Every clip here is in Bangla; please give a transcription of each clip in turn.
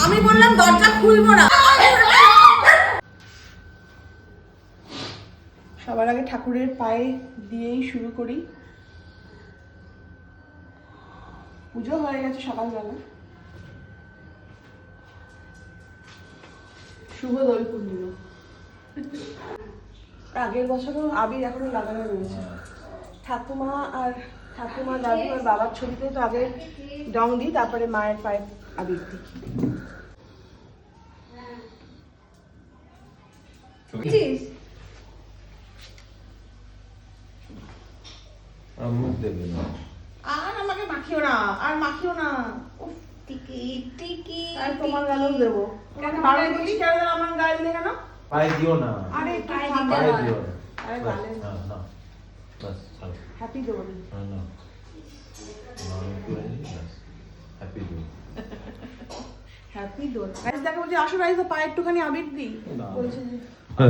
আমি বললাম দরজা খুলবো না। সবার আগে ঠাকুরের পায়ে দিয়েই শুরু করি। পুজো হয়ে গেছে সকালবেলা। শুভ দোল পূর্ণিমা। আগের বছরও আবির এখনো লাগানো রয়েছে। ঠাকুমা দাদু আর বাবার ছবিতে তো আগে রং দিই, তারপরে মায়ের পায়ে আবির দিই। আর আমাকে মাখিও না, আর মাখিও না। আর তোমার গালেও দেবো। বারণ করিস কেন আমার গায়ে দিলে কেন? পায়ে দিও না। আরে পায়ে দিও না। আরে গালে না না। বাস চলো। হ্যাপি দোল। না না। হ্যাপি দোল। হ্যাপি দোল। গাইস দেখো বলছি আসো রাইস পায়ে একটুখানি আবির দিই। বলছে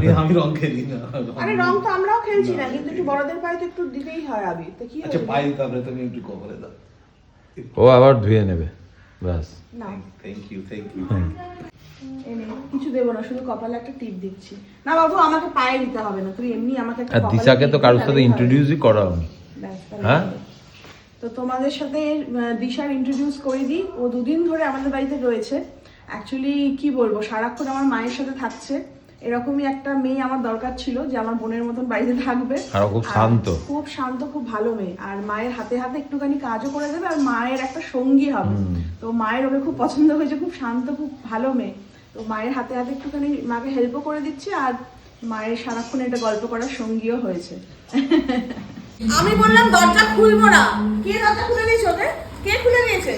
যে আমি রং খেলি না। আরে রং তো আমরাও খেলছি না, কিন্তু একটু বড়দের পায়ে তো একটু দিতেই হয় আবির। তো কি আচ্ছা হয়েছে? পায়ে দিতে হবে, তুমি একটু কবরে দাও। ও আবার ধুয়ে নেবে ব্যাস। না থ্যাংক ইউ থ্যাংক ইউ। এনে কিছু দেবো না, শুধু কপালে একটা টিপ দিচ্ছি। না বাবু আমাকে পায়ে দিতে হবে না, তুই এমনি আমাকে একটা আর কপালে দিশাকে তো টিপ কারোর দিলে সাথে হবে। ইন্ট্রোডিউসই করা হয়নি। ব্যাস, তাহলে হ্যাঁ? হবে। তো তোমাদের সাথে দিশার ইন্ট্রোডিউস করে দিই। ও দুদিন ধরে আমাদের বাড়িতে রয়েছে। অ্যাকচুয়ালি কি বলবো, সারাক্ষণ আমার মায়ের সাথে থাকছে। এরকমই একটা মেয়ে আমার দরকার ছিল, যে আমার বোনের মতন বাড়িতে থাকবে। আর ও খুব শান্ত। খুব শান্ত, খুব ভালো মেয়ে। আর মায়ের হাতে হাতে একটুখানি কাজও করে দেবে, আর মায়ের একটা সঙ্গী হবে। তো মায়ের ওকে খুব পছন্দ হয়েছে, খুব শান্ত, খুব ভালো মেয়ে। তো মায়ের হাতে হাতে একটুখানি মাকে হেল্পও করে দিচ্ছে, আর মায়ের সারাক্ষণ একটা গল্প করার সঙ্গীও হয়েছে। আমি বললাম দরজা খুলবো না। কে দরজা খুলে দিয়েছে ওকে? কে খুলে দিয়েছে?